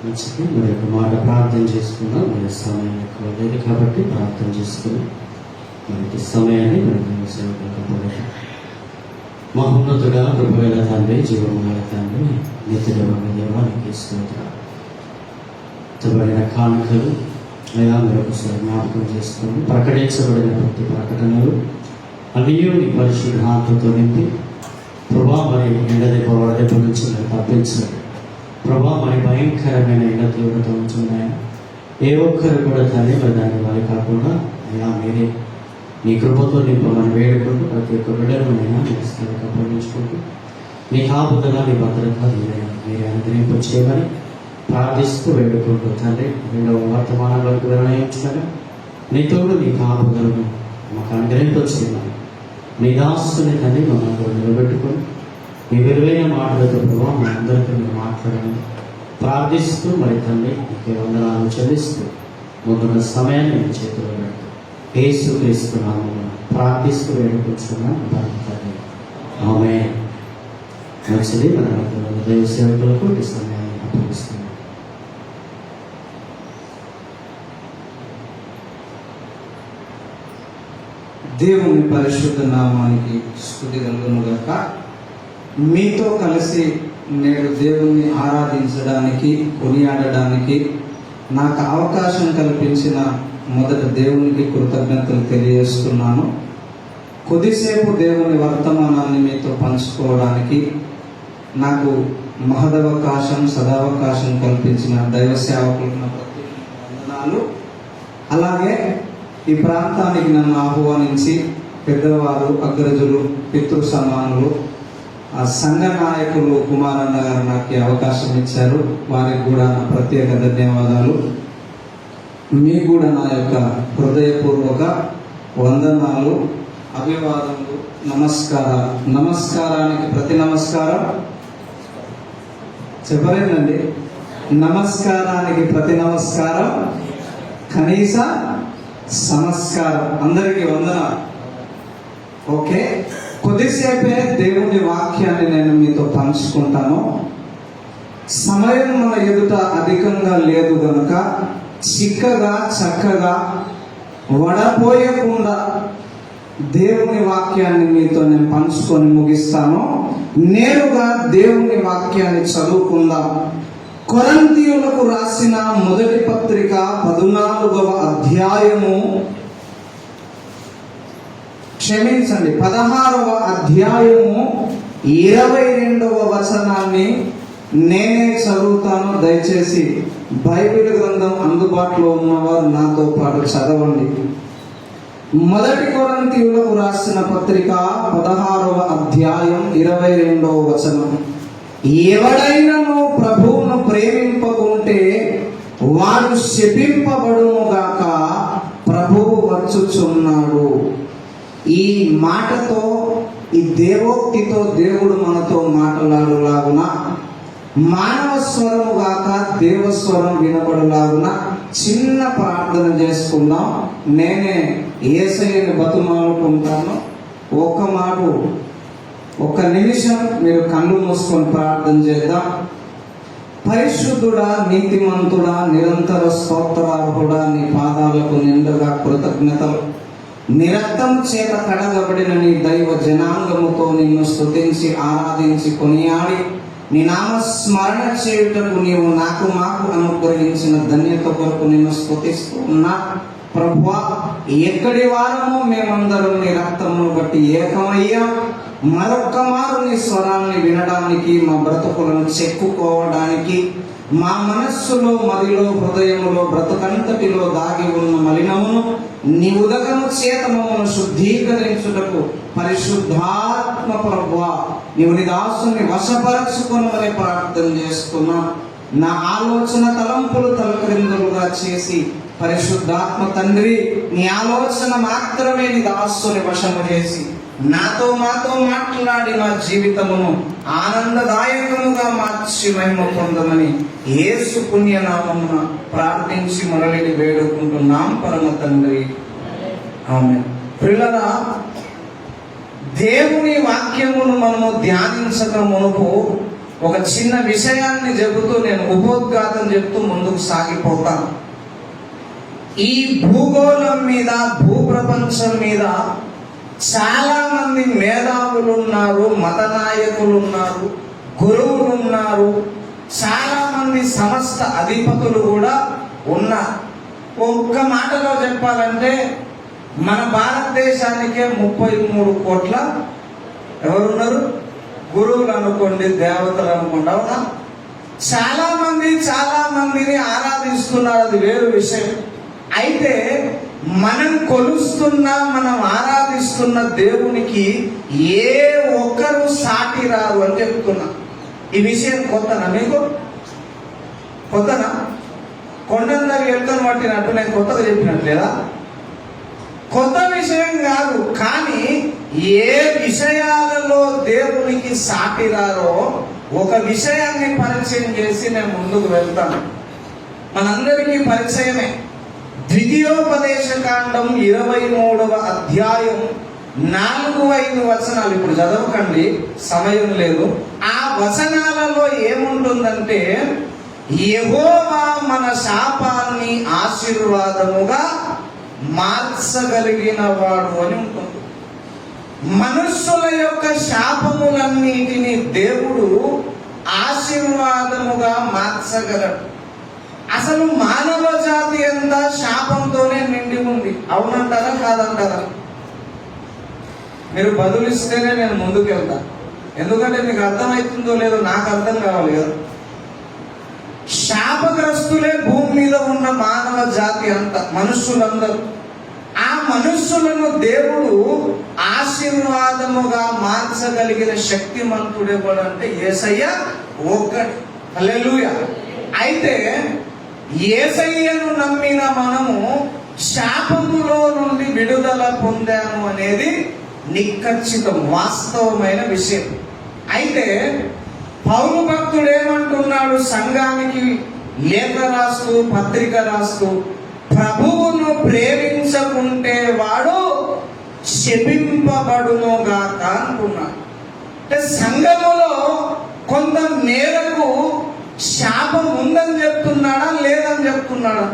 మంచిది. మరి ఒక మాట ప్రార్థన చేసుకుందాం. మరి సమయం ఎక్కువ లేదు కాబట్టి ప్రార్థన చేసుకుని మనకి సమయాన్ని మరి సేవకపోలేదు. మహోన్నతుడా, కృపగల తండ్రి, జీవము గల తండ్రి, నిత్యదేవమైన దేవానికి స్తోత్రాలు. ఇవ్వబడిన కానుకలు లేదా మరొకసారి జ్ఞాపకం చేసుకుని ప్రకటించబడిన ప్రతి ప్రకటనలు అన్నీ నీ పరిశుద్ధాత్మతో నింపి ప్రభా మరి ఎండదెబ్బ వడదెబ్బ నుంచి మరి తప్పించండి. ప్రభా మరి భయంకరమైన ఎండ తీవ్రత ఉంటున్నాయా ఏ ఒక్కరు కూడా తల్లి మరి దాన్ని వారి కాకుండా అయ్యా మీరే నీ కృపతో నింపమని వేడుకుంటూ ప్రతి ఒక్క బిడ్డలనైనా మీ స్థాయికి అప్పగించుకుంటూ నీ కాపుదల నీ భద్రత మీరే అనుగ్రహింప చేయమని ప్రార్థిస్తూ వేడుకుంటూ తండ్రి రెండవ వర్తమానంలోకి నిర్ణయించగా నీ తోడు నీ కాపుదలను మాకు అనుగ్రహింప చేయమని నీ దాసుని తండ్రి మమ్మల్ని నిలబెట్టుకొని మీ విలువైన మాటలతో ప్రభావం మా అందరికీ మీరు మాట్లాడమని ప్రార్థిస్తూ మరి తండ్రి నీకే వందనాలు చెల్లిస్తూ ముందున్న సమయాన్ని మీ చేతిలో పెడుతూ యేసుక్రీస్తున్నాము ప్రార్థిస్తూ వేడుకుంటున్నాం తండ్రి. ఆమేన్. మంచిది. మన దైవ సేవకులకు ఈ సమయాన్ని అప్పగిస్తున్నాం. దేవుని పరిశుద్ధ నామానికి స్తుతి కలుగును గాక. మీతో కలిసి నేడు దేవుణ్ణి ఆరాధించడానికి, కొనియాడడానికి నాకు అవకాశం కల్పించిన మొదట దేవునికి కృతజ్ఞతలు తెలియజేస్తున్నాను. కొద్దిసేపు దేవుని వర్తమానాన్ని మీతో పంచుకోవడానికి నాకు మహదవకాశం, సదావకాశం కల్పించిన దైవ సేవకులకు ప్రతి వందనాలు. అలాగే ఈ ప్రాంతానికి నన్ను ఆహ్వానించి పెద్దవారు, అగ్రజులు, పితృ సమానులు, ఆ సంఘ నాయకులు కుమారన్న గారు నాకు అవకాశం ఇచ్చారు. వారికి కూడా నా ప్రత్యేక ధన్యవాదాలు. మీకు కూడా నా యొక్క హృదయపూర్వక వందనాలు, అభివాదములు, నమస్కారాలు. నమస్కారానికి ప్రతి నమస్కారం చెప్పలేదండి. నమస్కారానికి ప్రతి నమస్కారం, కనీస నమస్కారం. అందరికీ వందనాలు. ఓకే, కొద్దిసేపే దేవుని వాక్యాన్ని నేను మీతో పంచుకుంటాను. సమయం మన ఎదుట అధికంగా లేదు కనుక చిక్కగా చక్కగా వడపోయకుండా దేవుని వాక్యాన్ని మీతో నేను పంచుకొని ముగిస్తాను. నేరుగా దేవుని వాక్యాన్ని చదువుకుందాం. కొరింథీయులకు రాసిన మొదటి పత్రిక 14వ అధ్యాయము, క్షమించండి 16వ అధ్యాయము 22వ వచనాన్ని నేనే చదువుతాను. దయచేసి బైబిల్ గ్రంథం అందుబాటులో ఉన్నవారు నాతో పాటు చదవండి. మొదటి కొరింథీయులకు రాసిన పత్రిక 16వ అధ్యాయం 22వ వచనం. ఎవడైనను ప్రభువును ప్రేమింపకుంటే వాడు శపింపబడును గాక, ప్రభువు వచ్చుచున్నాడు. ఈ మాటతో, ఈ దేవోక్తితో దేవుడు మనతో మాట్లాడులాగున, మానవ స్వరము గాక దేవస్వరం వినబడులాగున చిన్న ప్రార్థన చేసుకుందాం. నేనే యేసయ్యని బతుమాలుకుంటాను. ఒక్క నిమిషం మీరు కళ్ళు మూసుకొని ప్రార్థన చేద్దాం. పరిశుద్ధుడా, నీతిమంతుడా, నిరంతర స్తోత్రార్హుడా, నీ పాదాలకు నిండుగా కృతజ్ఞతలు. నీ రక్తం చేత కడగబడిన నీ దైవ జనాంగముతో నిన్ను స్తుతించి ఆరాధించి కొనియాడి నీ నామస్మరణ చేయుటకు నీవు మాకు అనుగ్రహించిన ధన్యత కొరకు నిన్ను స్తుతిస్తూ ఉన్నా. ప్రభువా, ఎక్కడి వారమో మేమందరం నీ రక్తమును బట్టి ఏకమయ్యాం. మరొక్క మారు నీ స్వరాన్ని వినడానికి, మా బ్రతుకులను చెక్కుకోవడానికి, మా మనస్సులో, మదిలో, హృదయములో, బ్రతుకంతటిలో దాగి ఉన్న మలినమును నీ ఉదకము చేత మమ్మను శుద్ధీకరించుటకు పరిశుద్ధాత్మ ప్రభువా నీవు నీ దాసుని వశపరచుకొనమని ప్రార్థన చేస్తున్నా. నా ఆలోచన తలంపులు తలక్రిందులుగా చేసి పరిశుద్ధాత్మ తండ్రి నీ ఆలోచన మాత్రమే నీ దాసుని వశము చేసి మాతో మాట్లాడి మా జీవితమును ఆనందదాయకముగా మార్చి మహిమ పొందమని యేసు పుణ్యనామమున ప్రార్థించి మురళిని వేడుకుంటున్నాం పరమ తండ్రి. ఆమేన్. పిల్లరా, దేవుని వాక్యమును మనము ధ్యానించక మునుపు ఒక చిన్న విషయాన్ని చెబుతూ నేను ఉపోద్ఘాతం చెప్తూ ముందుకు సాగిపోతాను. ఈ భూగోళం మీద, భూప్రపంచం మీద చాలా మంది మేధావులు ఉన్నారు, మత నాయకులు ఉన్నారు, గురువులు ఉన్నారు, చాలా మంది సమస్త అధిపతులు కూడా ఉన్నారు. ఒక్క మాటలో చెప్పాలంటే మన భారతదేశానికే 33 కోట్ల ఎవరున్నారు? గురువులు అనుకోండి, దేవతలు అనుకోండి, అవునా? చాలా మందిని ఆరాధిస్తున్నారు, అది వేరు విషయం. అయితే మనం కొలుస్తున్న, మనం ఆరాధిస్తున్న దేవునికి ఏ ఒక్కరు సాటి రారు అని చెప్తున్నా. ఈ విషయం కొత్తనా మీకు? కొత్తనా? కొండందరి వెళ్తాను పట్టినట్టు నేను కొత్తగా చెప్పినట్లేదా? కొత్త విషయం కాదు. కానీ ఏ విషయాలలో దేవునికి సాటి రారో ఒక విషయాన్ని పరిచయం చేసి నేను ముందుకు వెళ్తాను. మనందరికీ పరిచయమే. ద్వితీయోపదేశ కాండం 23వ అధ్యాయం 4-5 వచనాలు. ఇప్పుడు చదవకండి, సమయం లేదు. ఆ వచనాలలో ఏముంటుందంటే, యెహోవా మన శాపాన్ని ఆశీర్వాదముగా మార్చగలిగిన వాడు అని ఉంటుంది. మనుష్యుల యొక్క శాపములన్నిటిని దేవుడు ఆశీర్వాదముగా మార్చగలడు. అసలు మానవ జాతి అంతా శాపంతోనే నిండి ఉంది. అవునంటారా కాదంటారా? మీరు బదులిస్తేనే నేను ముందుకు వెళ్తా. ఎందుకంటే మీకు అర్థమవుతుందో లేదో నాకు అర్థం కావాలి కదా. శాపగ్రస్తులే భూమి మీద ఉన్న మానవ జాతి అంతా, మనుష్యులందరూ. ఆ మనుష్యులను దేవుడు ఆశీర్వాదముగా మార్చగలిగిన శక్తిమంతుడెవడంటే యేసయ్య ఒక్కడే. హల్లెలూయా. అయితే యేసయ్యను నమ్మిన మనము శాపములో నుండి విడుదల పొందాము అనేది నిఖచ్చితం, వాస్తవమైన విషయం. అయితే పౌలు భక్తుడు ఏమంటున్నాడు? సంఘానికి లేఖ రాస్తూ, పత్రిక రాస్తూ, ప్రభువును ప్రేమించకుంటే వాడు శపింపబడునుగాక అంటున్నాడు. అంటే సంఘములో కొంత మేరకు శాపం ఉందని చెప్తున్నాడా, లేదని చెప్తున్నాడా?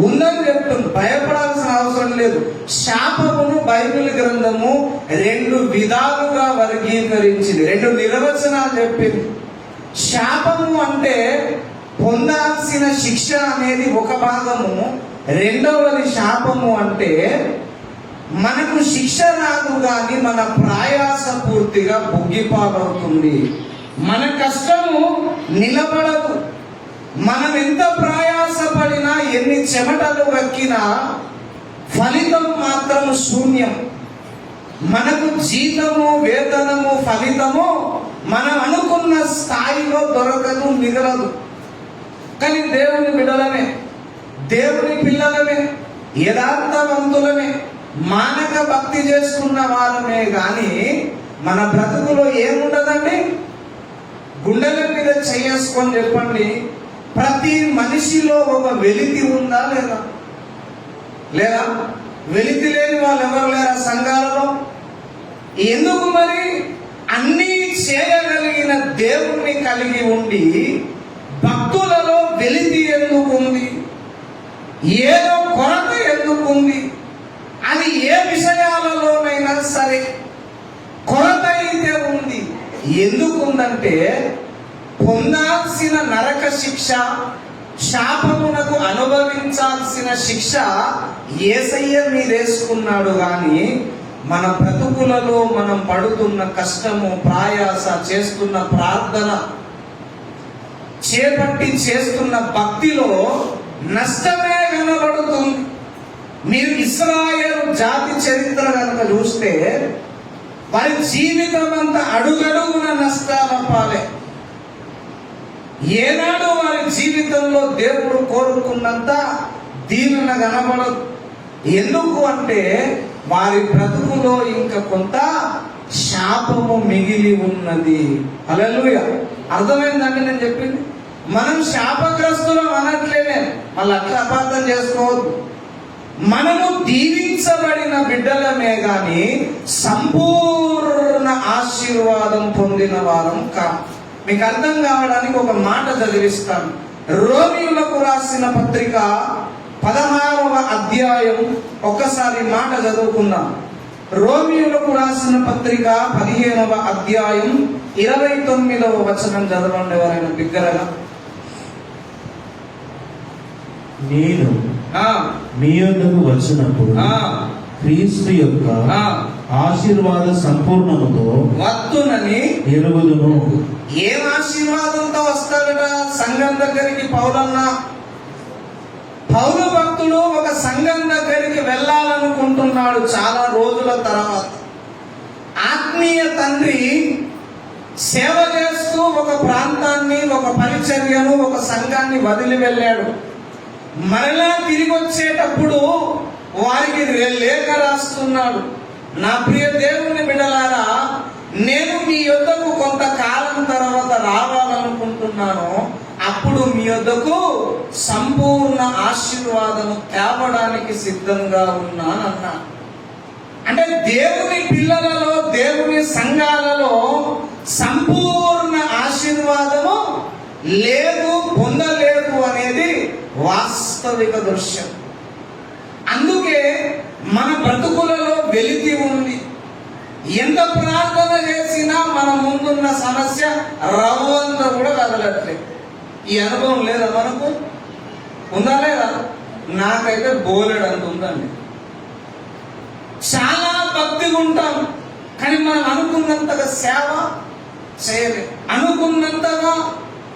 ఉందని చెప్తుంది. భయపడాల్సిన అవసరం లేదు. శాపమును బైబిల్ గ్రంథము 2 విధాలుగా వర్గీకరించింది, 2 నిర్వచనాలు చెప్పింది. శాపము అంటే పొందాల్సిన శిక్ష అనేది ఒక భాగము. రెండవది శాపము అంటే మనకు శిక్ష రాదు కానీ మన ప్రయాస పూర్తిగా బుగ్గిపాలవుతుంది, మన కష్టము నిలబడదు. మనం ఎంత ప్రయాసపడినా, ఎన్ని చెమటలు వక్కినా ఫలితం మాత్రం శూన్యం. మనకు జీతము, వేతనము, ఫలితము మనం అనుకున్న స్థాయిలో దొరకదు, మిగలదు. కానీ దేవుని బిడ్డలమే, దేవుని పిల్లలమే, యథార్థవంతులమే, మానక భక్తి చేసుకున్న వారమే కానీ మన బ్రతుకులో ఏముండదండి? గుండెల మీద చేసుకొని చెప్పండి, ప్రతి మనిషిలో ఒక వెలితి ఉందా లేదా? లేదా? వెలితి లేని వాళ్ళు ఎవరు లేరా సంఘాలలో? ఎందుకు మరి? అన్నీ చేయగలిగిన దేవుణ్ణి కలిగి ఉండి భక్తులలో వెలితి ఎందుకు ఉంది? ఏదో కొరత ఎందుకు ఉంది? అది ఏ విషయాలలోనైనా సరే కొరత అయితే ఉంది. ఎందుకుందంటే పొందాల్సిన నరక శిక్ష, శాపమునకు అనుభవించాల్సిన శిక్ష యేసయ్య మీదేసుకున్నాడు. కానీ మన బ్రతుకులలో మనం పడుతున్న కష్టము, ప్రయాస, చేస్తున్న ప్రార్థన, చేపట్టి చేస్తున్న భక్తిలో నష్టమే కనబడుతుంది. మీరు ఇశ్రాయేలు జాతి చరిత్ర కనుక చూస్తే వారి జీవితం అంతా అడుగడుగున నష్టాల పాలే. ఏనాడు వారి జీవితంలో దేవుడు కోరుకున్నంత దీవెన కనబడదు. ఎందుకు అంటే వారి బ్రతుకులో ఇంకా కొంత శాపము మిగిలి ఉన్నది. హల్లెలూయా. అర్థమైందండి నేను చెప్పింది? మనం శాపగ్రస్తులం అనట్లేనే, మళ్ళీ అట్లా అపార్థం చేసుకోవద్దు. మనము దీవించబడిన బిడ్డలమే గాని సంపూర్ణ ఆశీర్వాదం పొందిన వారం కాం. మీకు అర్థం కావడానికి ఒక మాట చదివిస్తాను. రోమీయులకు రాసిన పత్రిక 16వ అధ్యాయం, ఒక్కసారి మాట చదువుకుందాం. రోమీయులకు రాసిన పత్రిక 15వ అధ్యాయం 29వ వచనం చదవండి ఎవరైనా బిగ్గరగా. నేను మీ యొద్దకు వచ్చినప్పుడు క్రీస్తు యొక్క ఆశీర్వాద సంపూర్ణముతో వత్తునని ఎరుగుదును. ఏం ఆశీర్వాదంతో వస్తాడట సంఘం దగ్గరికి పౌలు భక్తుడు ఒక సంఘం దగ్గరికి వెళ్ళాలనుకుంటున్నాడు చాలా రోజుల తర్వాత. ఆత్మీయ తండ్రి సేవ చేస్తూ ఒక ప్రాంతాన్ని, ఒక పరిచర్యను, ఒక సంఘాన్ని వదిలి వెళ్ళాడు. మరలా తిరిగి వచ్చేటప్పుడు వారికి లేఖ రాస్తున్నాడు. నా ప్రియ దేవుని బిడ్డలారా, నేను మీ యొద్దకు కొంతకాలం తర్వాత రావాలనుకుంటున్నాను. అప్పుడు మీ యొద్దకు సంపూర్ణ ఆశీర్వాదము తేవడానికి సిద్ధంగా ఉన్నానన్నా. అంటే దేవుని పిల్లలలో, దేవుని సంఘాలలో సంపూర్ణ ఆశీర్వాదము లేదు, పొందలేదు అనేది వాస్తవిక దృశ్యం. అందుకే మన బ్రతుకులలో వెలితి ఉంది. ఎంత ప్రార్థన చేసినా మన ముందున్న సమస్య రవ్వంత కూడా కదలట్లేదు. ఈ అనుభవం లేదా మనకు? ఉందా లేదా? నాకైతే బోలెడంత ఉందండి. చాలా భక్తిగా ఉంటాం, కానీ మనం అనుకున్నంతగా సేవ చేయలేం, అనుకున్నంతగా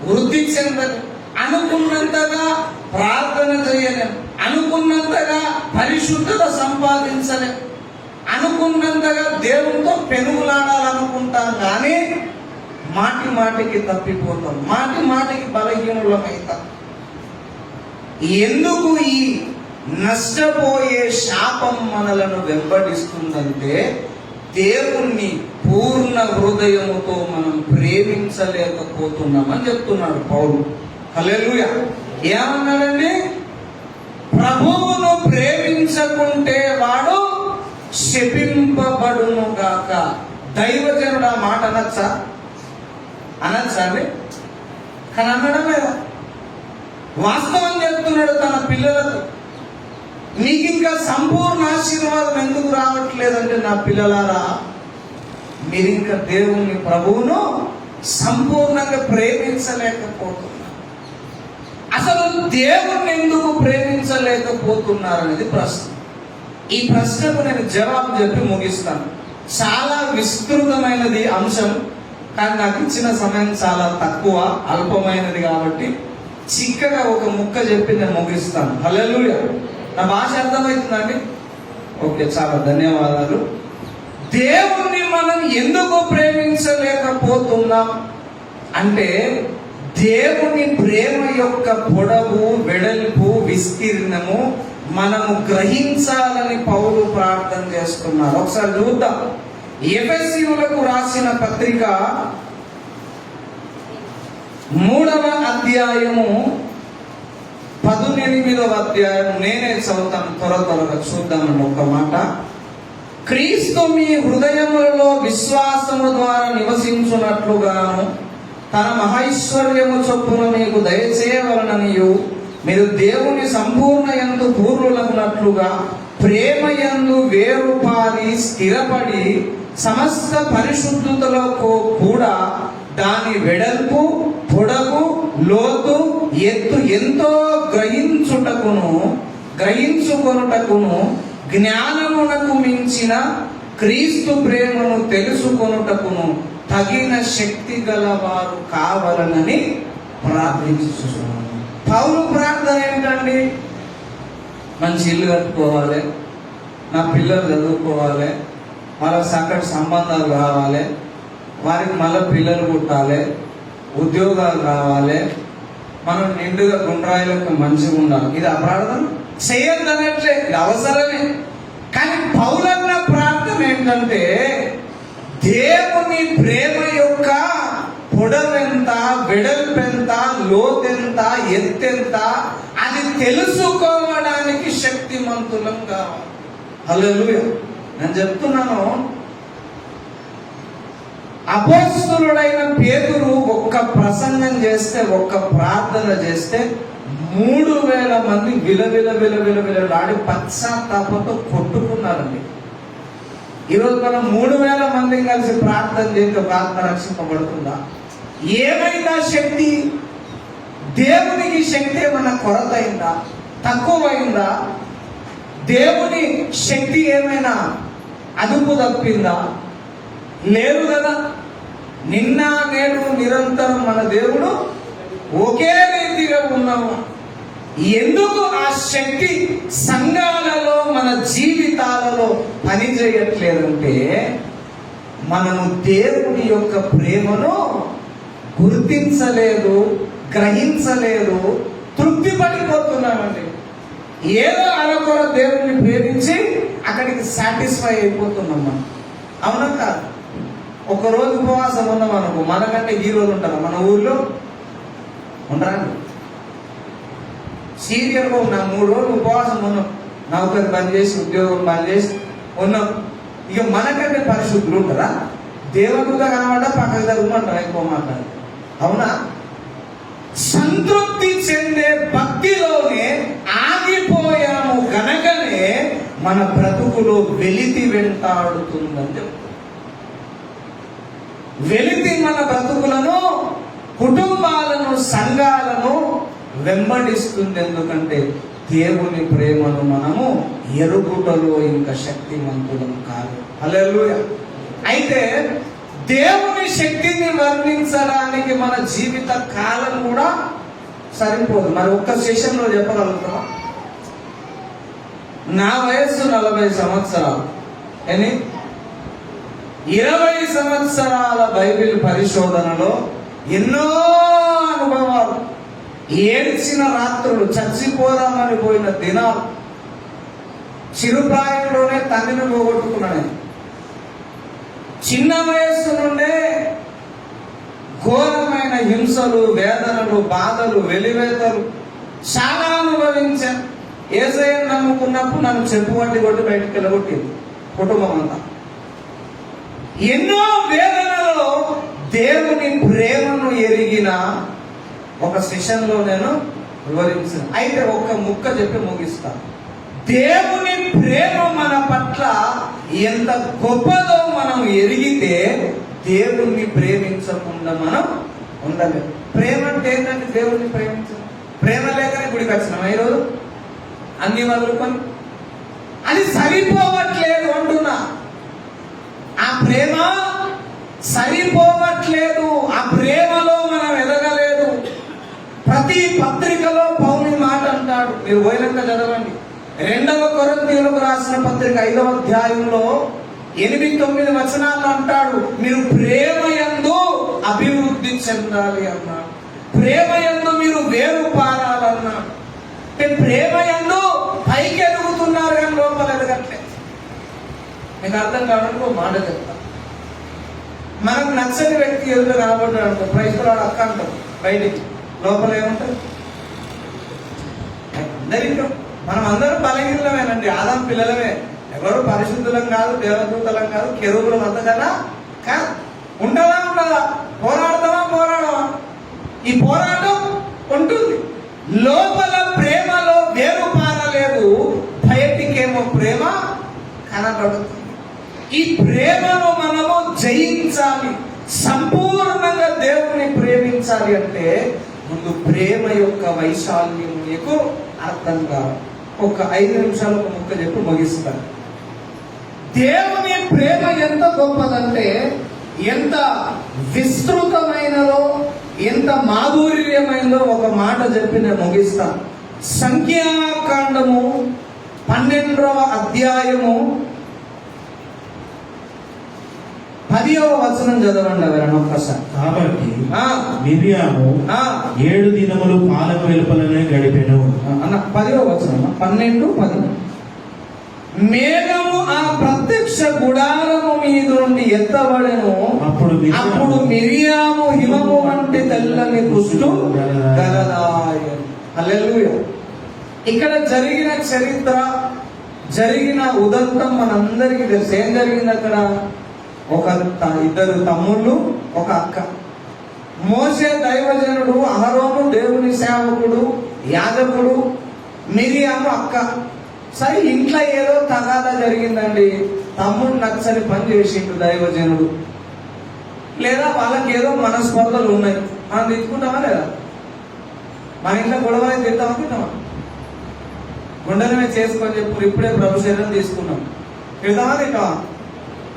వృద్ధి చెందలేం, అనుకున్నంతగా ప్రార్థన చేయలేం, అనుకున్నంతగా పరిశుద్ధత సంపాదించలేం, అనుకున్నంతగా దేవునితో పెనుగులాడాలనుకుంటాం. కానీ మాటి మాటికి తప్పిపోతాం, మాటి మాటికి బలహీనులమవుతాం. ఎందుకు ఈ నష్టపోయే శాపం మనలను వెంబడిస్తుందంటే దేవుణ్ణి పూర్ణ హృదయముతో మనం ప్రేమించలేకపోతున్నామని చెప్తున్నాడు పౌలు. హల్లెలూయా. ఏమన్నాడండి? ప్రభువును ప్రేమించకుంటే వాడు శపింపబడును గాక. దైవజనుడు ఆ మాట అనొచ్చా అండి? కానీ అనడం లేదా? వాస్తవం చెప్తున్నాడు తన పిల్లలకు. నీకు ఇంకా సంపూర్ణ ఆశీర్వాదం ఎందుకు రావట్లేదంటే, నా పిల్లలారా, మీరు ఇంకా దేవుని ప్రభువును సంపూర్ణంగా ప్రేమించలేకపోతున్నారు. అసలు దేవుణ్ణి ఎందుకు ప్రేమించలేకపోతున్నారు అనేది ప్రశ్న. ఈ ప్రశ్నకు నేను జవాబు చెప్పి ముగిస్తాను. చాలా విస్తృతమైనది అంశం, కానీ నాకు ఇచ్చిన సమయం చాలా తక్కువ, అల్పమైనది కాబట్టి చిక్కగా ఒక ముక్క చెప్పి నేను ముగిస్తాను. హల్లెలూయా. నా భాష అర్థమవుతుందండి? ఓకే, చాలా ధన్యవాదాలు. దేవుణ్ణి మనం ఎందుకు ప్రేమించలేకపోతున్నాం అంటే, దేవుని ప్రేమ యొక్క పొడవు, వెడల్పు, విస్తీర్ణము మనము గ్రహించాలని పౌలు ప్రార్థన చేస్తున్నారు. ఒకసారి చూద్దాం. ఎఫెసీయులకు రాసిన పత్రిక 3వ అధ్యాయము 18వ అధ్యాయం నేనే చదువుతాను, త్వరగా చూద్దామండి. ఒక మాట. క్రీస్తు మీ హృదయములలో విశ్వాసము ద్వారా నివసించున్నట్లుగాను తన మహైశ్వర్యము చొప్పున మీకు దయచేయవలననియు మీరు దేవుని సంపూర్ణ యందు పూర్ణులగునట్లుగా ప్రేమ యందు వేరుపారి స్థిరపడి సమస్త పరిశుద్ధతలకు కూడా దాని వెడల్పు, పొడవు, లోతు, ఎత్తు ఎంతో గ్రహించుకొనుటకును జ్ఞానమునకు మించిన క్రీస్తు ప్రేమను తెలుసుకొనుటకును తగిన శక్తి గలవారు కావాలనని ప్రార్థించుచున్నాను. పౌలు ప్రార్థన ఏంటండి? మంచి ఇల్లు కట్టుకోవాలి, నా పిల్లలు చదువుకోవాలి, వాళ్ళకి చక్కటి సంబంధాలు కావాలి, వారికి మళ్ళీ పిల్లలు పుట్టాలి, ఉద్యోగాలు రావాలి, మనం నిండుగా గుండ్రాయిలకు మంచిగా ఉండాలి. ఇది అప్రార్థన చేయొద్దనట్లే, ఇది అవసరమే. కానీ పౌలన్న ప్రార్థన ఏంటంటే, దేవుని ప్రేమ యొక్క పొడవెంత, వెడల్పెంత, లోతెంత, ఎత్తెంత అది తెలుసుకోవడానికి శక్తిమంతులం కావాలి. హల్లెలూయా. నేను చెప్తున్నాను, అపోస్తలుడైన పేతురు ఒక్క ప్రసంగం చేస్తే, ఒక్క ప్రార్థన చేస్తే 3000 మంది విలవిలాడి పశ్చాత్తాపంతో కొట్టుకున్నారండి. ఈరోజు మనం 3000 మంది కలిసి ప్రార్థన చేస్తే ప్రార్థన రక్షింపబడుతుందా? ఏమైనా శక్తి, దేవునికి శక్తి ఏమైనా కొరత అయిందా, తక్కువైందా? దేవుని శక్తి ఏమైనా అదుపు తప్పిందా? లేదు కదా. నిన్న నేడు నిరంతరం మన దేవుడు ఒకే రీతిగా ఉన్నాము. ఎందుకు ఆ శక్తి సంఘాలలో మన జీవితాలలో పనిచేయట్లేదంటే, మనము దేవుని యొక్క ప్రేమను గుర్తించలేదు, గ్రహించలేదు, తృప్తి పడిపోతున్నామండి. ఏదో అరకొర దేవుణ్ణి ప్రేమించి అక్కడికి సాటిస్ఫై అయిపోతున్నాం మనం. అవునా కాదు? ఒకరోజు ఉపవాసం ఉన్నాం అనుకో, మనకంటే హీరోలు ఉంటారు మన ఊర్లో, ఉండరాండి. సీరియల్గా ఉన్నాం, 3 రోజులు ఉపవాసం ఉన్నాం, నౌకరి బంద్ చేసి ఉద్యోగం బంద్ చేసి ఉన్నాం. ఇక మనకంటే పరిశుద్ధులు ఉంటారా? దేవుడితో కనబడ్డా పక్కకు తగ్గుమంటారు, ఎక్కువ మాట్లాడు. అవునా? సంతృప్తి చెందే భక్తిలోనే ఆగిపోయాము గనకనే మన బ్రతుకులో వెలితి వెంటాడుతుందని చెప్తారు. వెలితి మన బ్రతుకులను, కుటుంబాలను, సంఘాలను వెంబడిస్తుంది. ఎందుకంటే దేవుని ప్రేమను మనము ఎరుగుటలో ఇంకా శక్తిమంతులం కాదు. హల్లెలూయా. అయితే దేవుని శక్తిని వర్ణించడానికి మన జీవిత కాలం కూడా సరిపోదు. మరి ఒక్క సెషన్లో చెప్పగలుగుతామా? నా వయస్సు 40 సంవత్సరాలు. 20 సంవత్సరాల బైబిల్ పరిశోధనలో ఎన్నో అనుభవాలు, ఏడ్చిన రాత్రులు, చచ్చిపోదామని పోయిన దినాలు, చిరుప్రాయంలోనే తండ్రిని పోగొట్టుకున్నాను. చిన్న వయస్సు నుండే ఘోరమైన హింసలు, వేదనలు, బాధలు, వెలివేతలు చాలా అనుభవించాను. యేసయ్యను నమ్ముకున్నప్పుడు నన్ను చెప్పు వంటి కొట్టి బయటికి వెళ్ళగొట్టింది కుటుంబం అంతా. ఎన్నో వేదనలో దేవుని ప్రేమను ఎరిగిన ఒక సెషన్లో నేను వివరించాను. అయితే ఒక్క ముక్క చెప్పి ముగిస్తాను. దేవుని ప్రేమ మన పట్ల ఎంత గొప్పదో మనం ఎరిగితే దేవుణ్ణి ప్రేమించకుండా మనం ఉండలేము. ప్రేమ అంటే ఏంటంటే దేవుణ్ణి ప్రేమించడం. ప్రేమ లేకనే గుడికి వచ్చినాం ఈరోజు అన్ని వదులుకొని. అది సరిపోవట్లేదు అంటున్నా. ఆ ప్రేమ సరిపోవట్లేదు. ఆ ప్రేమలో మనం ఎదగలేదు. ప్రతి పత్రికలో పౌలు మాట అంటాడు, మీరు పోయినాక చదవండి. 2వ కొరింథీయులకు రాసిన పత్రిక 5వ అధ్యాయంలో 8-9 వచనాలు అంటాడు, మీరు ప్రేమయందు అభివృద్ధి చెందాలి అన్నాడు. ప్రేమయందు మీరు వేరు పారాలన్నాడు. ప్రేమయందు పైకి ఎదుగుతున్నారు కానీ లోపల ఎదగట్లేదు. మీకు అర్థం కావడానికి ఒక మాట చెప్తా. మనకు నచ్చని వ్యక్తి ఎదురు కనబడ్డాడు అనుకో, ప్రైజ్లాడు అక్క అంటాం, బయటికి లోపల ఏముంటుంది? అందరికీ మనం అందరం బలహీనమేనండి, ఆదాం పిల్లలమే. ఎవరు పరిశుద్ధులం కాదు, దేవదూతలం కాదు, కెరూబులం అంతకన్నా కాదు. ఉండదా? పోరాడమా? ఈ పోరాటం ఉంటుంది. లోపల ప్రేమలో వేరు పారలేదు, బయటికేమో ప్రేమ కనబడుతుంది. ఈ ప్రేమను మనము జయించాలి. సంపూర్ణంగా దేవుణ్ణి ప్రేమించాలి అంటే ముందు ప్రేమ యొక్క వైశాల్యం నీకు అర్థం కావాలి. ఒక 5 నిమిషాలు ఒక ముక్క చెప్పి ముగిస్తాను. దేవుని ప్రేమ ఎంత గొప్పదంటే, ఎంత విస్తృతమైనదో, ఎంత మాధుర్యమైనదో ఒక మాట చెప్పి నేను ముగిస్తాను. సంఖ్యాకాండము 12వ అధ్యాయము 10వ వచనం చదవండి ఎవరైనా ఒక్కసారి. కాబట్టి మిరియాము 7 దినములు పాలక వెలుపలనే గడిపెను అన్న. 10వ వచనం 12-10. మేఘము ఆ ప్రత్యక్ష గుడారము మీద నుండి ఎత్తబడెను. అప్పుడు మిరియాము హిమము వంటి తెల్లని కుష్టు గలదాయెను. హల్లెలూయా. ఇక్కడ జరిగిన చరిత్ర, జరిగిన ఉదంతం మనందరికీ తెలుసు. ఏం జరిగింది అక్కడ? ఇద్దరు తమ్ముళ్ళు, ఒక అక్క. మోషే దైవజనుడు, అహరోను దేవుని సేవకుడు, యాజకుడు, మిరియాము అక్క. సరే, ఇంట్లో ఏదో తగాదా జరిగిందండి. తమ్ముడు నచ్చని పని చేసిండు దైవజనుడు, లేదా వాళ్ళకి ఏదో మనస్పర్ధలు ఉన్నాయి. మనం తిట్టుకుంటామా లేదా? మన ఇంట్లో గొడవలు తిడతామా? గుండెలమే చేసుకొని చెప్పు, ఇప్పుడే ప్రభు శరీరం తీసుకున్నాం. తిడతామా?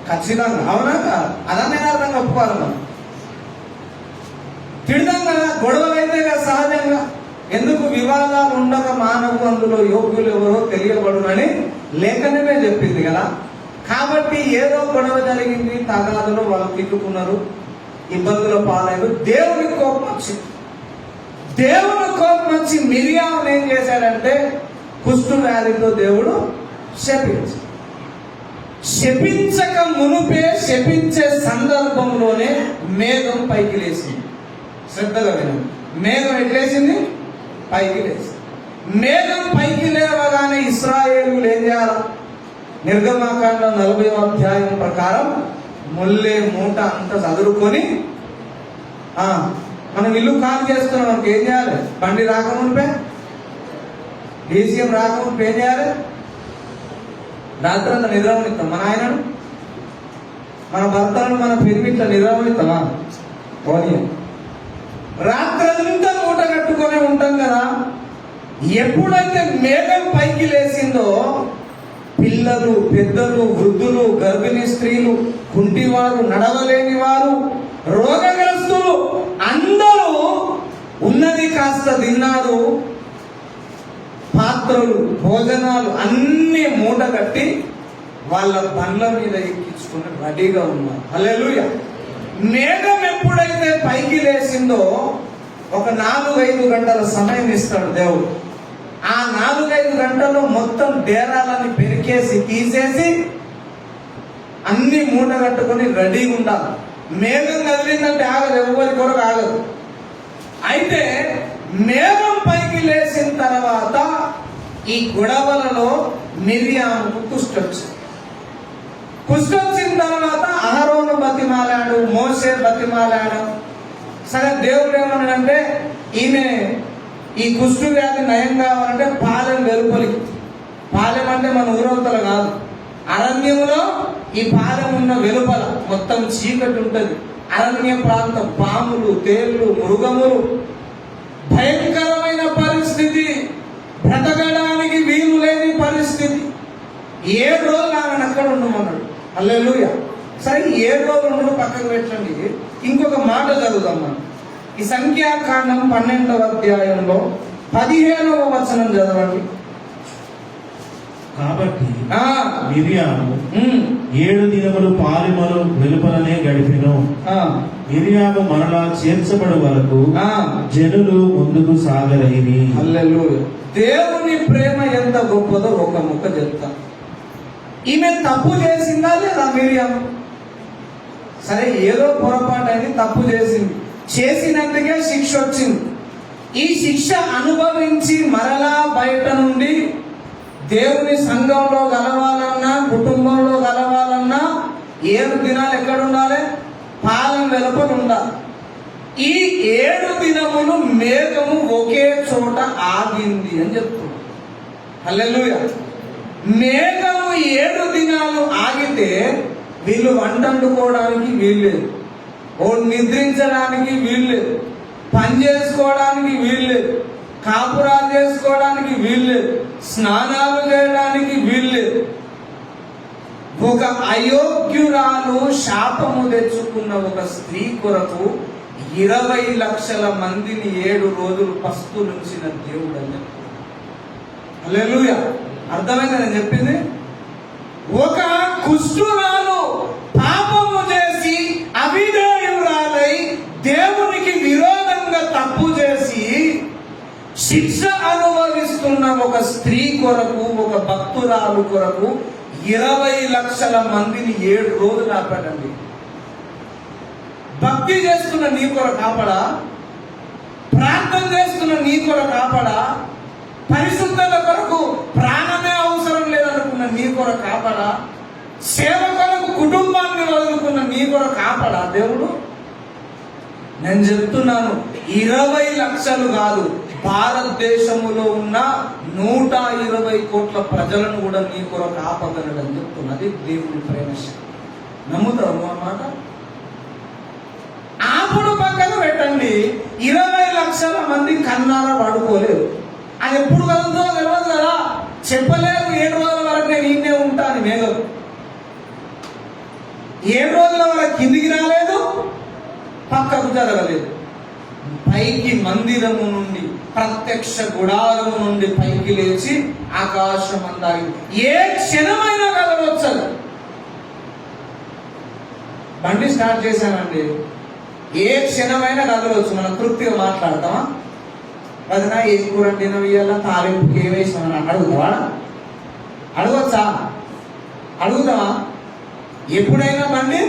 ఖచ్చితంగా. అవునా? అదన్నీ అర్థంగా ఒప్పుకోవాలి. మనం తిడతాం కదా, గొడవలు అయితే కదా సహజంగా. ఎందుకు? వివాదాలు ఉండక మానవు అందులో యోగ్యులు ఎవరో తెలియబడునని లేఖనమే చెప్పింది కదా. కాబట్టి ఏదో గొడవ జరిగింది, తగాదులు, వాళ్ళు తిట్టుకున్నారు, ఇబ్బందుల పాలైన దేవుని కోపం వచ్చి మిరియామును ఏం చేశాడంటే కుష్టు వ్యాధితో దేవుడు శపించక మునుపే, శపించే సందర్భంలోనే మేఘం పైకి లేచింది. శ్రద్ధగా వినండి. మేఘం ఎట్లేసింది? పైకి లేచింది. మేఘం పైకి లేవగానే ఇశ్రాయేలులు ఏం చేయాలి? నిర్గమాకాండం 40వ అధ్యాయం ప్రకారం ముల్లే మూట అంతా చదువుకొని, మనం ఇల్లు ఖాళీ చేస్తున్నాం, మనకి ఏం చేయాలి? బండి రాకముందే, డీసీఎం రాకముందు ఏం చేయాలి? రాత్రి అంతా నిద్రమనిస్తాం. మన ఆయనను, మన భర్తలను, మన పిరిమిట్ల నిద్రమనిస్తామా? పోనీ. రాత్రంతా మూట కట్టుకొని ఉంటాం కదా. ఎప్పుడైతే మేఘం పైకి లేచిందో పిల్లలు, పెద్దలు, వృద్ధులు, గర్భిణీ స్త్రీలు, కుంటివారు, నడవలేని వారు, రోగగ్రస్తులు అందరూ ఉన్నది కాస్త తిన్నారు. పాత్రలు, భోజనాలు అన్ని మూట కట్టి వాళ్ళ బండ్ల మీద ఎక్కించుకుని రెడీగా ఉన్నారు. హల్లెలూయా. మేఘం ఎప్పుడైతే పైకి లేచిందో ఒక 4-5 గంటల సమయం ఇస్తాడు దేవుడు. ఆ 4-5 గంటల్లో మొత్తం డేరాలని పెరికేసి తీసేసి అన్ని మూట కట్టుకొని రెడీగా ఉండాలి. మేఘం కదిలిందంటే ఆగదు, ఎవరి కొరకు ఆగదు. అయితే మేఘం పైకి లేచిన తర్వాత ఈ గొడవలలో మిరియాముకు కుష్ఠొచ్చిన తర్వాత అహరోను బతిమాలాడు, మోషే బతిమాలాడు. సరే, దేవుడు ఏమన్నాడంటే ఈమె ఈ కుష్ఠు వ్యాధి నయం కావాలంటే పాలెం వెలుపలికి, పాలెం అంటే మన ఊరవతల కాదు, అరణ్యంలో ఈ పాలెం ఉన్న వెలుపల మొత్తం చీకటి ఉంటుంది. అరణ్య ప్రాంతం, పాములు, తేళ్లు, మృగములు, భయంకరమైన పరిస్థితి, బ్రతకడానికి వీలు లేని పరిస్థితి. 7 రోజులు ఆమెను అక్కడ ఉండమన్నాడు. హల్లెలూయా. సరే, 7 రోజులు ఉండడం పక్కకు పెట్టండి. ఇంకొక మాట చదువుదాం మనం. ఈ సంఖ్యాకాండం 12వ అధ్యాయంలో 15వ వచనం చదవండి. కాబట్టి మిరియాము 7 దినములు పాలెములో వెలుపలనే గడిపెను. మిరియాము మరలా చేర్చబడు వరకు జనులు ముందుకు సాగరైరి. హల్లెలూయా. దేవుని ప్రేమ ఎంత గొప్పదో ఒక ముక్క చెప్తా. ఈమె తప్పు చేసిందా లేదా? మిరియాము సరే, ఏదో పొరపాటు అయింది, తప్పు చేసింది, చేసినందుకే శిక్ష వచ్చింది. ఈ శిక్ష అనుభవించి మరలా బయట నుండి దేవుని సంఘంలో గలవాలన్నా, కుటుంబంలో గలవాలన్నా 7 దినాలు ఎక్కడ ఉండాలి? పాలెం వెలుపల ఉండాలి. ఈ 7 దినములు మేఘము ఒకే చోట ఆగింది అని చెప్తుంది. హల్లెలూయా. మేఘము 7 దినాలు ఆగితే వీళ్ళు వంట వండుకోవడానికి వీల్లేదు, నిద్రించడానికి వీల్లేదు, పని చేసుకోవడానికి వీల్లేదు, కాపురాలు చేసుకోవడానికి వీల్లేదు, స్నానాలు చేయడానికి వీల్లేదు. ఒక అయోగ్యురాలు శాపము తెచ్చుకున్న ఒక స్త్రీ కొరకు 20 లక్షల మందిని 7 రోజులు పస్తులుంచిన దేవుడు అని చెప్పారు. హల్లెలూయా. అర్థమైంది నేను చెప్పింది? ఒక కుష్ఠురాలు పాపము చేసి అవిధేయురాలై దేవునికి విరోధంగా తప్పు చేసి శిక్ష అనుభవిస్తున్న ఒక స్త్రీ కొరకు, ఒక భక్తురాలు కొరకు 20 లక్షల మందిని 7 రోజులు ఆపాడండి. భక్తి చేస్తున్న నీ కొరకు కాపడా, ప్రార్థన చేస్తున్న నీ కొరకు కాపడా, పరిశుద్ధత కొరకు ప్రాణమే అవసరం లేదనుకున్న నీ కొరకు కాపాడా? సేవ కొరకు కుటుంబాన్ని వదులుకున్న నీ కొరకు కాపాడా దేవుడు? నేను చెప్తున్నాను, 20 లక్షలు కాదు, భారతదేశంలో ఉన్న 120 కోట్ల ప్రజలను కూడా నీ కొరకు ఆపగలడని చెప్తున్నది దేవుని ప్రేమ. నమ్ముతావు అన్నమాట? ఆపుడు పక్కన పెట్టండి, 20 లక్షల మంది కన్నారా పడుకోలేదు. అది ఎప్పుడు కలుగుతుందో తెలియదు కదా, చెప్పలేదు. 7 రోజుల వరకు నేను ఈయనే ఉంటాను. మేఘం 7 రోజుల వరకు కిందికి రాలేదు, పక్కకు జరగలేదు. పైకి మందిరము నుండి, ప్రత్యక్ష గుడారము నుండి పైకి లేచి ఆకాశం అందాయి. ఏ క్షణమైనా కదలవచ్చు. బండి స్టార్ట్ చేశానండి, ఏ క్షణమైనా కదలవచ్చు. మనం తృప్తిగా మాట్లాడతామా? వదినా ఏ కూర తినవేయాల, తాలింపుకి ఏమేసామని అడుగుతావా? అడగచ్చా? అడుగుతావా? ఎప్పుడైనా బండి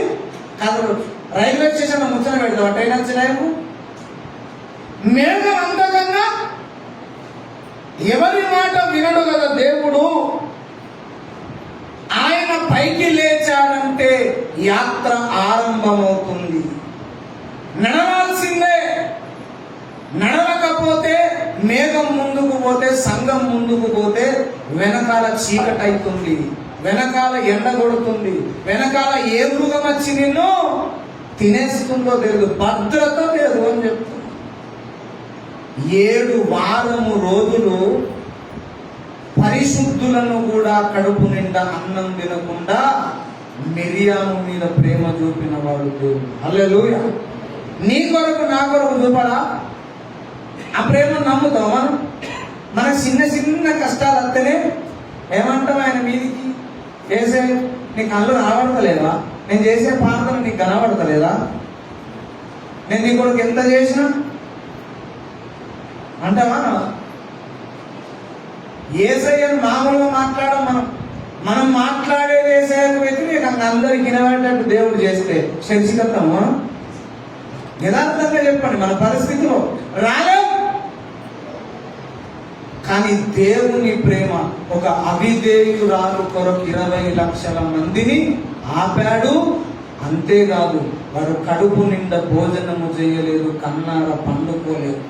కదలవచ్చు. రైల్వే స్టేషన్ ముచ్చట పెడతావా ట్రైన్ వచ్చే టైంకు? మేఘం అంతకన్నా ఎవరి మాట వినడు కదా దేవుడు. ఆయన పైకి లేచాడంటే యాత్ర ఆరంభమవుతుంది. నడవాల్సిందే. నడవకపోతే మేఘం ముందుకు పోతే, సంఘం ముందుకు పోతే వెనకాల చీకటి అవుతుంది, వెనకాల ఎండ కొడుతుంది, వెనకాల ఏ మృగం వచ్చి నిన్ను తినేస్తుందో తెలియదు, భద్రత లేదు అని చెప్తున్నా. 7 వారము రోజులు పరిశుద్ధులను కూడా కడుపు నిండా అన్నం తినకుండా మిరియాము మీద ప్రేమ చూపిన వాడు దేవుడు. హల్లెలూయా. నీ కొరకు నా కొరకు చూపడా? ఆ ప్రేమ నమ్ముతాం మనం? మనకు చిన్న చిన్న కష్టాలు వస్తేనే ఏమంటాం ఆయన మీదికి చేసే, నీ కళ్ళు కనబడతలేదా? నేను చేసే ప్రార్థన నీకు కనబడతలేదా? నేను నీ కొరకు ఎంత చేసినా అంటావా? ఏసయ్యను మామూలుగా మాట్లాడడం మనం మాట్లాడేది ఏసయ్యకు వ్యతిరేకంగా అందరికి వినబడేటట్టు దేవుడు చేస్తే శర్చికత్తాము. యథార్థంగా చెప్పండి, మన పరిస్థితిలో రాలేం. కానీ దేవుని ప్రేమ ఒక అవిధేయురాలు కొరకు 20 లక్షల మందిని ఆపాడు. అంతేకాదు, వారు కడుపు నిండా భోజనము చేయలేదు, కన్నార పండుకోలేదు.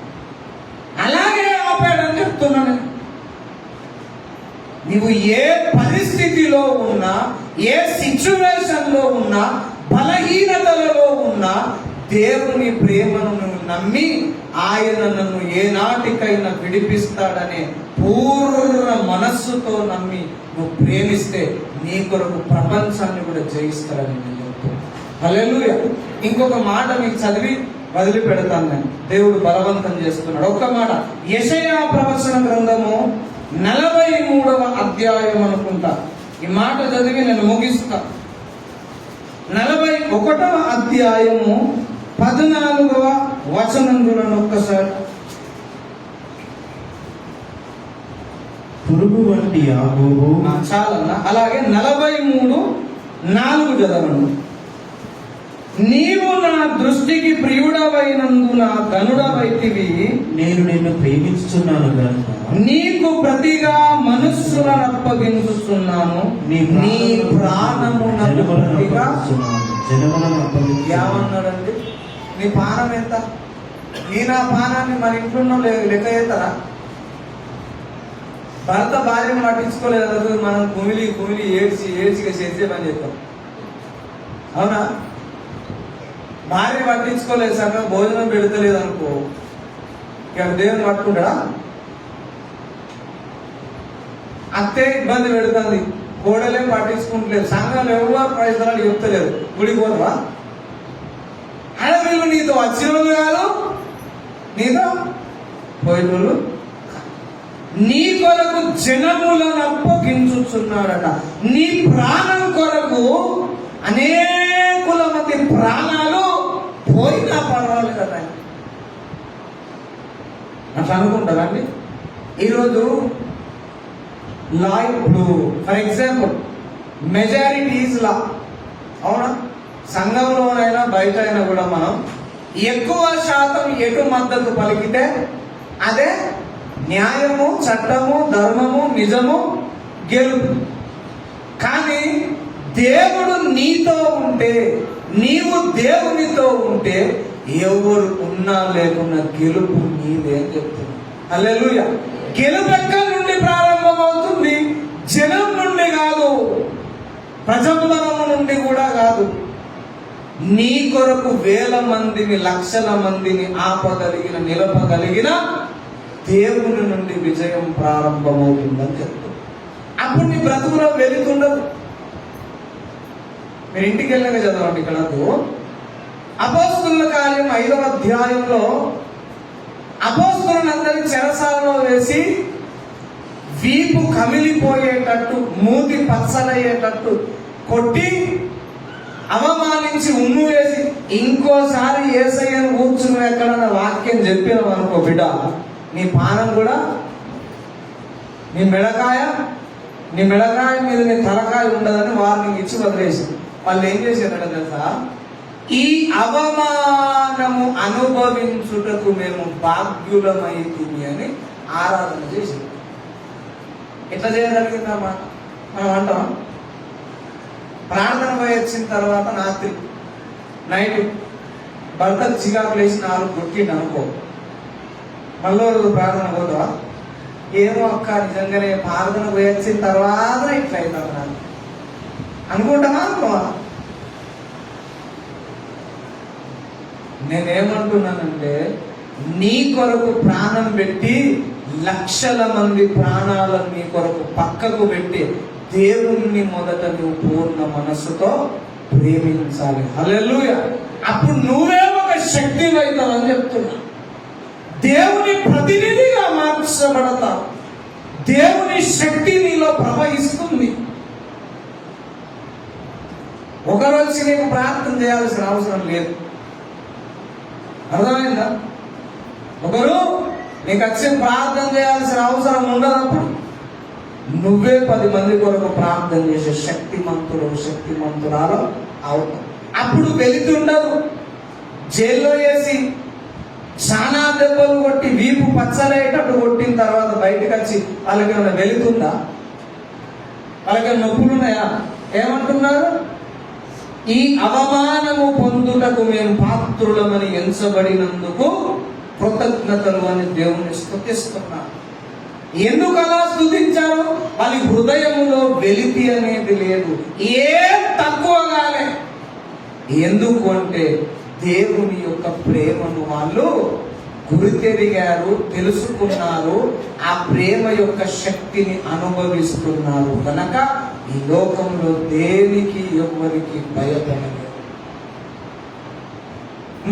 అలాగే ఆపాడని చెప్తున్నాను. నీవు ఏ పరిస్థితిలో ఉన్నా, ఏ సిచ్యువేషన్ లో ఉన్నా, బలహీనతలలో ఉన్నా, దేవుని ప్రేమను నువ్వు నమ్మి ఆయన నన్ను ఏనాటికైనా విడిపిస్తాడనే పూర్ణ మనస్సుతో నమ్మి నువ్వు ప్రేమిస్తే నీ కొరకు ప్రపంచాన్ని కూడా జయిస్తాడని నేను చెప్తాను. హల్లెలూయా. ఇంకొక మాట మీకు చదివి వదిలిపెడతాను. నేను దేవుడు బలవంతం చేస్తున్నాడు. ఒక్క మాట, యెషయా ప్రవచన గ్రంథము 43వ అధ్యాయం అనుకుంటా. ఈ మాట చదివి నేను ముగిస్తా. 41వ అధ్యాయము 14వ వచనంలో ఒక్కసారి. పురుగు వంటి యాకోబు, చాలన్నా. అలాగే 43:4 చదవండి. నీవు నా దృష్టికి ప్రియుడవైనందున ధనుడవైతివి, నేను నిన్ను ప్రేమించుచున్నాను కనుక నీకు ప్రతిగా మనుష్యులను అప్పగించుతున్నాను, నీ ప్రాణమునకు ప్రతిగా. ఏమన్నాడండి? నీ ప్రాణం ఎంత? నీ నా ప్రాణాన్ని మన ఇంట్లో లెక్క చేస్తారా? భర్త భార్యను పట్టించుకోలేదు, మనం కుమిలి ఏడ్చిగా చేసే పని చేస్తాం. అవునా? భార్య పట్టించుకోలేదు, సగం భోజనం పెడతలేదు అనుకో, ఇక దేవుని పట్టుకుంటాడా? అత్తే ఇబ్బంది పెడుతుంది, కోడలేం పట్టించుకుంటలేదు, సంఘాలు ఎవరు ప్రయత్నాలు చెప్తలేదు, గుడిపోతావా? అలా వీళ్ళు నీతో వచ్చిన వాళ్ళు కాదు, నీతో పోయినోళ్ళు. నీ కొరకు జనములను అప్పగించుచున్నాడట. నీ ప్రాణం కొరకు అనేకుల మంది ప్రాణాలు పోయినా పర్వాలేదు కదా. అట్లా అనుకుంటారండి. ఈరోజు లా, ఇప్పుడు for example majority is law. అవునా? సంఘంలోనైనా బయట అయినా కూడా మనం ఎక్కువ శాతం ఎటు మద్దతు పలికితే అదే న్యాయము, చట్టము, ధర్మము, నిజము, గెలుపు. కానీ దేవుడు నీతో ఉంటే, నీవు దేవునితో ఉంటే ఎవరు ఉన్నా లేకున్నా గెలుపు నీదే అని చెప్తుంది. హల్లెలూయా. గెలుపు ఎక్కడి నుండి ప్రారంభమవుతుంది? జనం నుండి కాదు, ప్రజాబలము నుండి కూడా కాదు. నీ కొరకు వేల మందిని, లక్షల మందిని ఆపగలిగిన, నిలపగలిగిన దేవుని నుండి విజయం ప్రారంభమవుతుందని చెప్తుంది. అప్పుడు నీ బ్రతుకులో వెళుతుండదు. మీరు ఇంటికి వెళ్ళాక చదవండి. ఇక్కడ అపోస్తలుల కార్యం 5వ అధ్యాయంలో అపోస్తలులందరినీ చెరసాలలో వేసి వీపు కమిలిపోయేటట్టు, మూతి పచ్చలయ్యేటట్టు కొట్టి, అవమానించి, ఉమ్ము వేసి, ఇంకోసారి యేసయ్యను కూర్చుని ఎక్కడన్నా వాక్యం చెప్పినావు అనుకో బిడ్డ, నీ పానం కూడా, నీ మెడకాయ మీద నీ తలకాయ ఉండదని వారిని ఇచ్చి వదిలేసి, వాళ్ళు ఏం చేశారంటే తెలుసా, ఈ అవమానము అనుభవించుటకు మేము భాగ్యులమైతిమి అని ఆరాధన చేసింది. ఎట్లా చేయగలిగిందమ్మా? మనం అంటాం, ప్రార్థన పోయి వచ్చిన తర్వాత నైట్ భర్తకు చికాకు లేచి 4 కొట్టిండు అనుకో, మళ్ళీ రోజు ప్రార్థన పోతావా? ఏమో అక్క, నిజంగానే ప్రార్థన పోయి వచ్చిన తర్వాత ఇట్లా అవుతాను నాకు అనుకుంటామా? అనుకోవా? నేనేమంటున్నానంటే, నీ కొరకు ప్రాణం పెట్టి లక్షల మంది ప్రాణాలను నీ కొరకు పక్కకు పెట్టి దేవుణ్ణి మొదట నువ్వు పూర్ణ మనస్సుతో ప్రేమించాలి. హల్లెలూయా. అప్పుడు నువ్వే ఒక శక్తి అవుతావని చెప్తున్నా. దేవుని ప్రతినిధిగా మార్చబడతావు. దేవుని శక్తి నీలో ప్రవహిస్తుంది. ఒకరోజు నీకు ప్రార్థన చేయాల్సిన అవసరం లేదు. అర్థమైందా? ఒకరు నీకు వచ్చి ప్రార్థన చేయాల్సిన అవసరం ఉండదప్పుడు నువ్వే 10 మంది కొరకు ప్రార్థన చేసే శక్తిమంతురాలు అవుతావు. అప్పుడు వెళుతుండదు. జైల్లో వేసి చాలా దెబ్బలు కొట్టి వీపు పచ్చలేటట్టు కొట్టిన తర్వాత బయటకు వచ్చి వాళ్ళకి ఏమైనా వెళుతుందా? వాళ్ళకి నొప్పులు ఉన్నాయా? ఏమంటున్నారు? ఈ అవమానము పొందుటకు మేము పాత్రులమని ఎంచబడినందుకు కృతజ్ఞతలు అని దేవుని స్తుతిస్తున్నారు. ఎందుకు అలా స్తుతించారు? వాళ్ళ హృదయములో వెలితి అనేది లేదు, ఏం తక్కువగానే. ఎందుకు అంటే దేవుని యొక్క ప్రేమను వాళ్ళు గురితెరిగారు, తెలుసుకున్నారు, ఆ ప్రేమ యొక్క శక్తిని అనుభవిస్తున్నారు. కనుక ఈ లోకంలో దేనికి ఎవ్వరికి భయపడలేదు.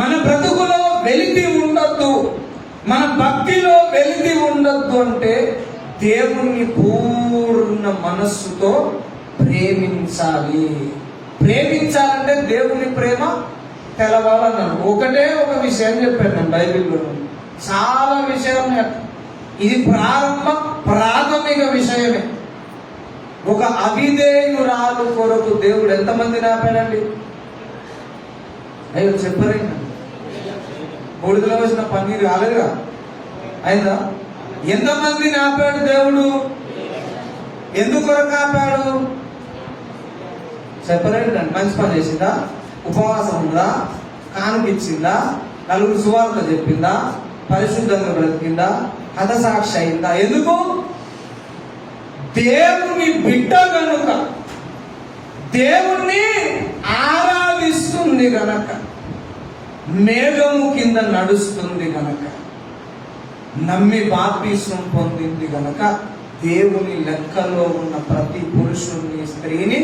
మన బ్రతుకులో వెలితి ఉండొద్దు, మన భక్తిలో వెలితి ఉండొద్దు అంటే దేవుణ్ణి పూర్ణ మనస్సుతో ప్రేమించాలి. ప్రేమించాలంటే దేవుని ప్రేమ తెలవాలన్నాను. ఒకటే ఒక విషయం చెప్పాను నేను బైబిల్లో. చాలా విషయాలు, ఇది ప్రాథమిక విషయమే. ఒక అవిధేయురాలు కొరకు దేవుడు ఎంతమందిని ఆపాడండి? అయ్యో చెప్పరేండి, బూడిదలో వచ్చిన పన్నీరు కాలేదుగా, అయిందా? ఎంతమందిని ఆపాడు దేవుడు? ఎందుకొరకు ఆపాడు? చెప్పరేండి. మంచి పని చేసిందా? ఉపవాసం ఉందా? కానుకిచ్చిందా? 4 సువార్త చెప్పిందా? పరిశుద్ధంగా బ్రతికిందా? హతసాక్షి అయిందా? ఎందుకు? దేవుని బిడ్డ గనుక, దేవుణ్ణి ఆరాధిస్తుంది గనక, మేఘము కింద నడుస్తుంది గనక, నమ్మి బాప్తిసం పొందింది గనక, దేవుని లెక్కలో ఉన్న ప్రతి పురుషుణ్ణి, స్త్రీని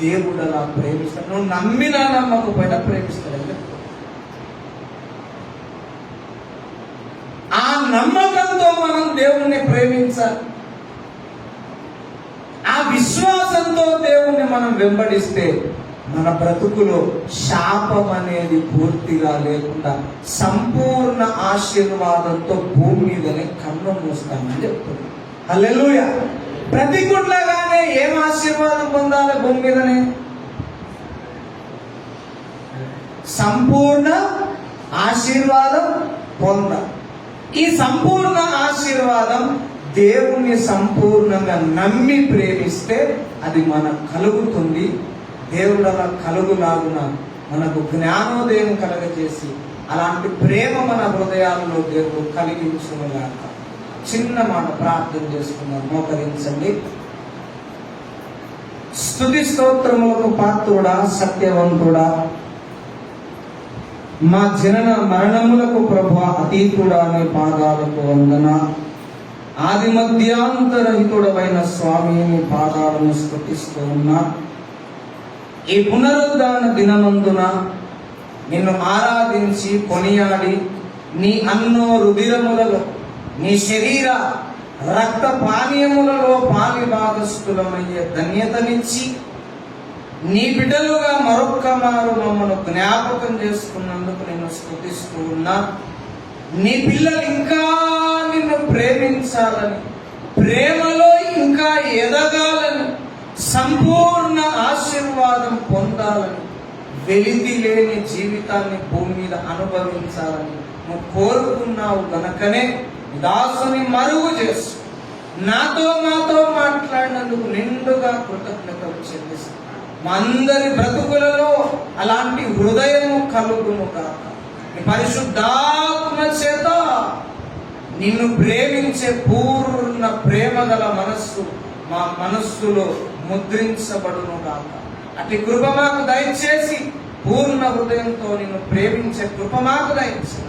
దేవుడు అలా ప్రేమిస్తాడు. నువ్వు నమ్మినా నమ్మకపోయినా ప్రేమిస్తాడు. ఆ నమ్మకంతో మనం దేవుణ్ణి ప్రేమించాలి. ఆ విశ్వాసంతో దేవుణ్ణి మనం వెంబడిస్తే మన బ్రతుకులో శాపం అనేది పూర్తిగా లేకుండా సంపూర్ణ ఆశీర్వాదంతో భూమి మీదనే కన్ను మూస్తామని చెప్తున్నాం. హల్లెలూయా. ప్రతికూలగానే ఏం ఆశీర్వాదం పొందాలి? భూమి మీదనే సంపూర్ణ ఆశీర్వాదం పొందాలి. ఈ సంపూర్ణ ఆశీర్వాదం దేవుణ్ణి సంపూర్ణంగా నమ్మి ప్రేమిస్తే అది మనకు కలుగుతుంది. దేవుడు అలా కలుగులాగున మనకు జ్ఞానోదయం కలగజేసి అలాంటి ప్రేమ మన హృదయాలలో దేవుడు కలిగించునుగాక. చిన్న మాట ప్రార్థన చేసుకుందాం. మోకరించండి. స్తుతి స్తోత్రములకు పాత్రుడా, సత్యవంతుడా, మా జనన మరణములకు ప్రభువా అతీతుడా, నీ పాదాలకు వందన. ఆది మధ్యాంతరహితుడవైన స్వామి, నీ పాదాలను స్తుతిస్తూ ఉన్నా. ఈ పునరుద్ధాన దినమందున నిన్ను ఆరాధించి కొనియాడి నీ అన్నో రుధిరములలో, నీ శరీర రక్త పానీయములలో పాలి భాగస్థులమయ్యే ధన్యతనిచ్చి నీ బిడ్డలుగా మరొక్క మారు మమ్మల్ని జ్ఞాపకం చేసుకున్నందుకు నేను స్తుతిస్తూ ఉన్నా. నీ పిల్లలు ఇంకా నిన్ను ప్రేమించాలని, ప్రేమలో ఇంకా ఎదగాలని, సంపూర్ణ ఆశీర్వాదం పొందాలని, వెలితి లేని జీవితాన్ని భూమి మీద అనుభవించాలని నువ్వు కోరుకున్నావు గనకనే దాసుని మరుగు చేసు నాతో మాట్లాడినందుకు నిండుగా కృతజ్ఞతలు చెల్లిస్తాను. మా అందరి బ్రతుకులలో అలాంటి హృదయము కలుగును కాక. నీ పరిశుద్ధాత్మ చేత నిన్ను ప్రేమించే పూర్ణ ప్రేమ గల మనస్సు మా మనస్సులో ముద్రించబడును కాక. అట్టి కృప మాకు దయచేసి పూర్ణ హృదయంతో నిన్ను ప్రేమించే కృప మాకు దయచేసి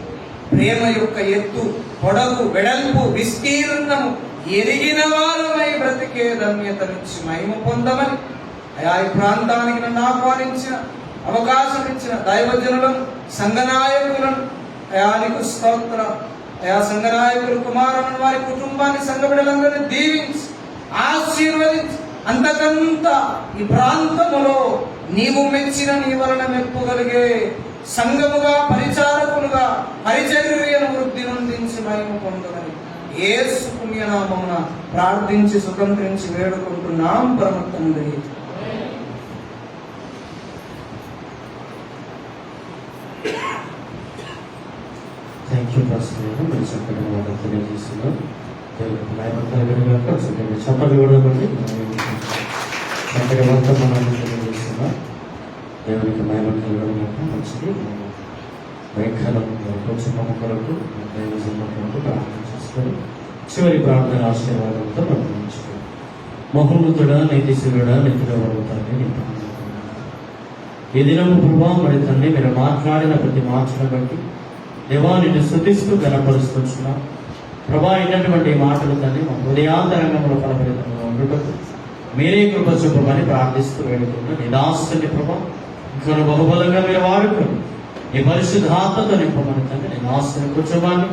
ప్రేమ యొక్క ఎత్తు, పొడవు, వెడల్పు, విస్తీర్ణము ఎరిగిన వారమై బ్రతికే ధన్యతనిచ్చి మహిమ పొందమని అయా ఈ ప్రాంతానికి నన్ను ఆహ్వానించిన, అవకాశం ఇచ్చిన దైవజనులను, సంఘనాయకులను అయా నీకు స్తోత్రం. అయా సంఘనాయకులు కుమారులను, వారి కుటుంబాన్ని, సంఘ బిడ్డలందరినీ దీవించి ఆశీర్వదించి అంతకంత ఈ ప్రాంతములో నీవు మెచ్చిన, నీ వలన మెప్పుగలిగే సంఘముగా, పరిచారకులుగా, పరిచర్యను వృద్ధి నొందించి మహిమ పొందమని యేసు పుణ్యనామమున ప్రార్థించి సుఖంకరించి వేడుకుంటున్నాం పరమ తండ్రి. థ్యాంక్ యూ పాస్టర్ గారు. మీరు చక్కటి మాట తెలియజేస్తున్నారు. దేవునికి మహిమ కలుగునుగాక. చక్కటి చప్పట్లు కూడా బట్టి చక్కటి వర్తమానాన్ని తెలియజేస్తున్నారు. దేవునికి మహిమ కలుగునుగాక. మంచిది. వైఖరం కుటుంబం కొరకు, దైవజన్మ కొరకు ప్రార్థన చేసుకొని చివరి ప్రార్థన ఆశీర్వాదంతో ప్రార్థించుకోండి. మహోన్నతుడా, నీతిశీలుడా, నిధిలో పడుతాన్ని ఈ దినము ప్రభా మరి తండ్రి మీరు మాట్లాడిన ప్రతి మాటను బట్టి దేవా నిన్ను స్తుతిస్తూ గణపరుస్తున్నా. ప్రభా అయినటువంటి మాటలు తండ్రి మా హృదయాంతరంగంలో ఫలప్రదంగా ఉండటం మీరే కృప చూపమని ప్రార్థిస్తూ వేడుకున్నా. నీ దాసుని ప్రభా ఇంకా బహుబలంగా మీరు వాడుకోండి. ఈ పరిశుద్ధాత్మతో నింపమని తండ్రి నీ దాసుని కూర్చోమని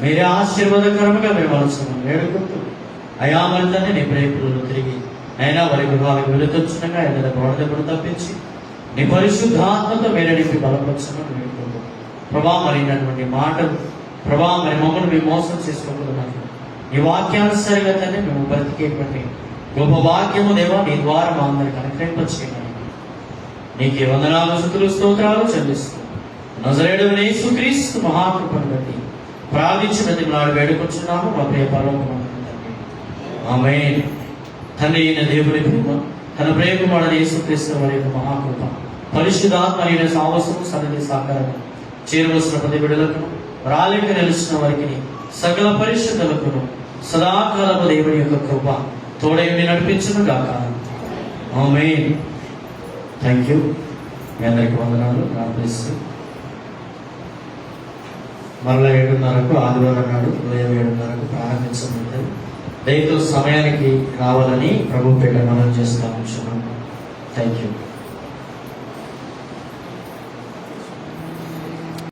మీరే ఆశీర్వాదకరంగా మేము వలసమని వేడుకుంటూ అయా మరి తండ్రి నీ ప్రేమికులను తిరిగి అయినా వారి గృహాలకు వెళుతుండగా ఏదైనా గోడదెబ్బలు తప్పించి నీ పరిశుద్ధాత్మతో మీరే నింపి బలపరచమని వేడుకుంటూ ప్రభా మరినటువంటి మాటలు ప్రభా మరి మమ్మల్ని మేము మోసం చేసుకోకూడదు. ఈ వాక్యానుసారిగా తండ్రి మేము బ్రతికేటువంటి గొప్ప వాక్యము దేవా నీ ద్వారా మా అందరికి అనుగ్రహింపచేయమని నీకే వందనాలు, స్తుతులు, స్తోత్రాలు చెల్లిస్తూ నజరేయుడైన యేసుక్రీస్తు మహాకృపను బట్టి ప్రార్థించి బ్రతిమలాడి వేడుకొచ్చున్నాము మా ప్రియ పరలోకమందున తండ్రి. ఆమేన్. తండ్రి అయిన దేవుని ప్రేమ, తన ప్రియకుమారుడైన యేసుక్రీస్తు వారి యొక్క మహాకృప, పరిశుద్ధాత్మ అయిన సావసము సన్నిధి సహకారం చేరవలసిన ప్రతి బిడ్డలకు, రాలేక నిలిచిన వారికి, సకల పరిశుద్ధులకు సదాకాలము దేవుని యొక్క కృప తోడై నడిపించును గాక. ఆమేన్. Thank you. మీ అందరికి వందనాలు. ప్రార్థిస్తూ మరలా 7:30కు ఆదివారం నాడు ఉదయం 7:30కు ప్రారంభించబడుతుంది. దయతో సమయానికి రావాలని ప్రభు పేట మనం చేస్తూ ఉంటున్నాం. Thank you.